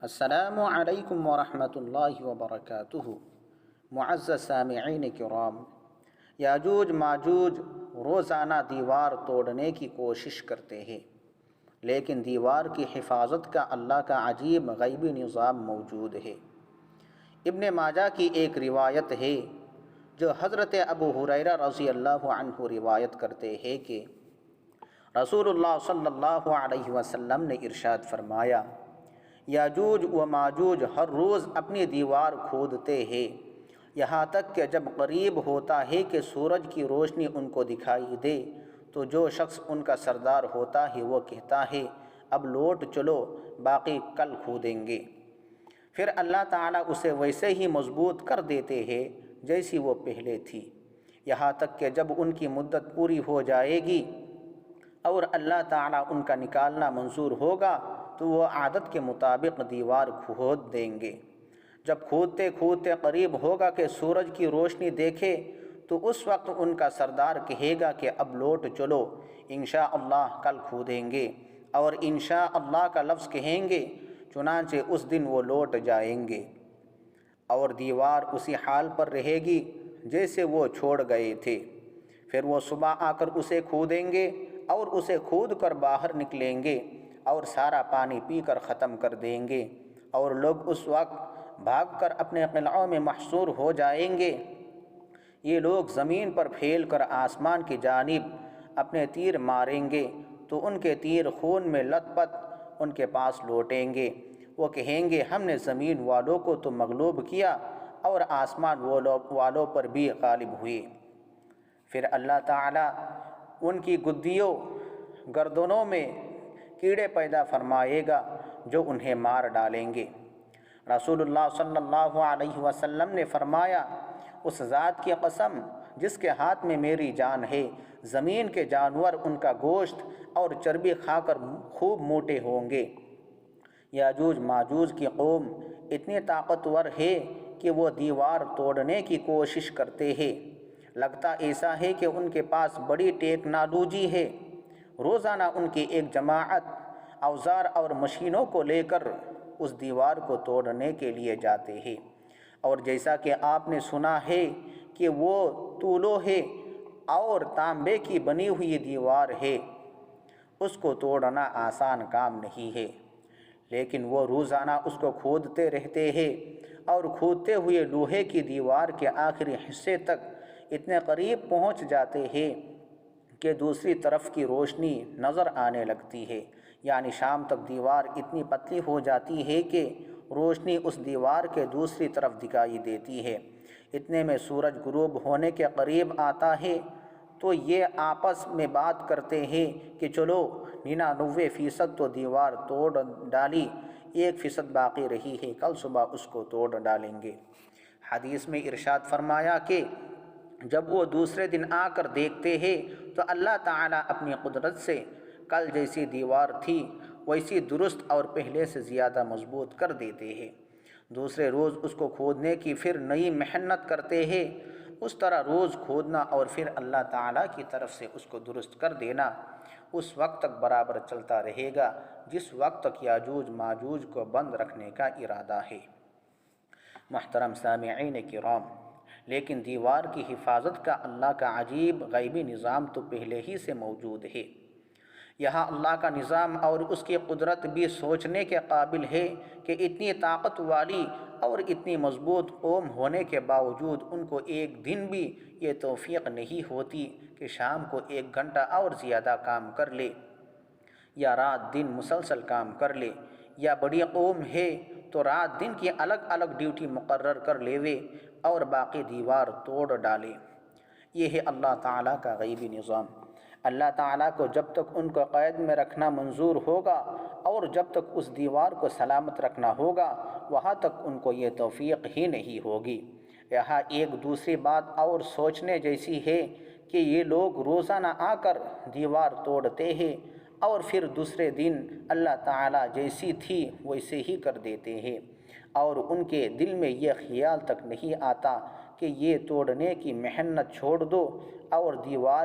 السلام علیکم ورحمۃ اللہ وبرکاتہ۔ معزز سامعین کرام، یاجوج ماجوج روزانہ دیوار توڑنے کی کوشش کرتے ہیں، لیکن دیوار کی حفاظت کا اللہ کا عجیب غیبی نظام موجود ہے۔ ابن ماجہ کی ایک روایت ہے جو حضرت ابو ہریرہ رضی اللہ عنہ روایت کرتے ہیں کہ رسول اللہ صلی اللہ علیہ وسلم نے ارشاد فرمایا، یاجوج و ماجوج ہر روز اپنی دیوار کھودتے ہیں، یہاں تک کہ جب قریب ہوتا ہے کہ سورج کی روشنی ان کو دکھائی دے تو جو شخص ان کا سردار ہوتا ہے وہ کہتا ہے اب لوٹ چلو، باقی کل کھودیں گے۔ پھر اللہ تعالیٰ اسے ویسے ہی مضبوط کر دیتے ہیں جیسی وہ پہلے تھی، یہاں تک کہ جب ان کی مدت پوری ہو جائے گی اور اللہ تعالیٰ ان کا نکالنا منظور ہوگا تو وہ عادت کے مطابق دیوار کھود دیں گے۔ جب کھودتے کھودتے قریب ہوگا کہ سورج کی روشنی دیکھے تو اس وقت ان کا سردار کہے گا کہ اب لوٹ چلو، انشاءاللہ کل کھودیں گے، اور انشاءاللہ کا لفظ کہیں گے، چنانچہ اس دن وہ لوٹ جائیں گے اور دیوار اسی حال پر رہے گی جیسے وہ چھوڑ گئے تھے۔ پھر وہ صبح آ کر اسے کھودیں گے اور اسے کھود کر باہر نکلیں گے اور سارا پانی پی کر ختم کر دیں گے، اور لوگ اس وقت بھاگ کر اپنے قلعوں میں محصور ہو جائیں گے۔ یہ لوگ زمین پر پھیل کر آسمان کی جانب اپنے تیر ماریں گے تو ان کے تیر خون میں لت پت ان کے پاس لوٹیں گے۔ وہ کہیں گے ہم نے زمین والوں کو تو مغلوب کیا اور آسمان والوں پر بھی غالب ہوئے۔ پھر اللہ تعالیٰ ان کی گدیوں گردنوں میں کیڑے پیدا فرمائے گا جو انہیں مار ڈالیں گے۔ رسول اللہ صلی اللہ علیہ وسلم نے فرمایا، اس ذات کی قسم جس کے ہاتھ میں میری جان ہے، زمین کے جانور ان کا گوشت اور چربی کھا کر خوب موٹے ہوں گے۔ یاجوج ماجوج کی قوم اتنی طاقتور ہے کہ وہ دیوار توڑنے کی کوشش کرتے ہیں، لگتا ایسا ہے کہ ان کے پاس بڑی ٹیکنالوجی ہے۔ روزانہ ان کی ایک جماعت اوزار اور مشینوں کو لے کر اس دیوار کو توڑنے کے لیے جاتے ہیں، اور جیسا کہ آپ نے سنا ہے کہ وہ طولوں ہے اور تانبے کی بنی ہوئی دیوار ہے، اس کو توڑنا آسان کام نہیں ہے، لیکن وہ روزانہ اس کو کھودتے رہتے ہیں اور کھودتے ہوئے لوہے کی دیوار کے آخری حصے تک اتنے قریب پہنچ جاتے ہیں کہ دوسری طرف کی روشنی نظر آنے لگتی ہے، یعنی شام تک دیوار اتنی پتلی ہو جاتی ہے کہ روشنی اس دیوار کے دوسری طرف دکھائی دیتی ہے۔ اتنے میں سورج غروب ہونے کے قریب آتا ہے تو یہ آپس میں بات کرتے ہیں کہ چلو 99% تو دیوار توڑ ڈالی، 1% باقی رہی ہے، کل صبح اس کو توڑ ڈالیں گے۔ حدیث میں ارشاد فرمایا کہ جب وہ دوسرے دن آ کر دیکھتے ہیں تو اللہ تعالیٰ اپنی قدرت سے کل جیسی دیوار تھی ویسی درست اور پہلے سے زیادہ مضبوط کر دیتے ہیں۔ دوسرے روز اس کو کھودنے کی پھر نئی محنت کرتے ہیں، اس طرح روز کھودنا اور پھر اللہ تعالیٰ کی طرف سے اس کو درست کر دینا اس وقت تک برابر چلتا رہے گا جس وقت تک یاجوج ماجوج کو بند رکھنے کا ارادہ ہے۔ محترم سامعین کرام، لیکن دیوار کی حفاظت کا اللہ کا عجیب غیبی نظام تو پہلے ہی سے موجود ہے۔ یہاں اللہ کا نظام اور اس کی قدرت بھی سوچنے کے قابل ہے کہ اتنی طاقت والی اور اتنی مضبوط قوم ہونے کے باوجود ان کو ایک دن بھی یہ توفیق نہیں ہوتی کہ شام کو 1 گھنٹہ اور زیادہ کام کر لے یا رات دن مسلسل کام کر لے، یا بڑی قوم ہے تو رات دن کی الگ الگ ڈیوٹی مقرر کر لیوے اور باقی دیوار توڑ ڈالے۔ یہ ہے اللہ تعالیٰ کا غیبی نظام۔ اللہ تعالیٰ کو جب تک ان کو قید میں رکھنا منظور ہوگا اور جب تک اس دیوار کو سلامت رکھنا ہوگا وہاں تک ان کو یہ توفیق ہی نہیں ہوگی۔ یہاں ایک دوسری بات اور سوچنے جیسی ہے کہ یہ لوگ روزانہ آ کر دیوار توڑتے ہیں اور پھر دوسرے دن اللہ تعالیٰ جیسی تھی ویسے ہی کر دیتے ہیں، اور ان کے دل میں یہ خیال تک نہیں آتا کہ یہ توڑنے کی محنت چھوڑ دو اور دیوار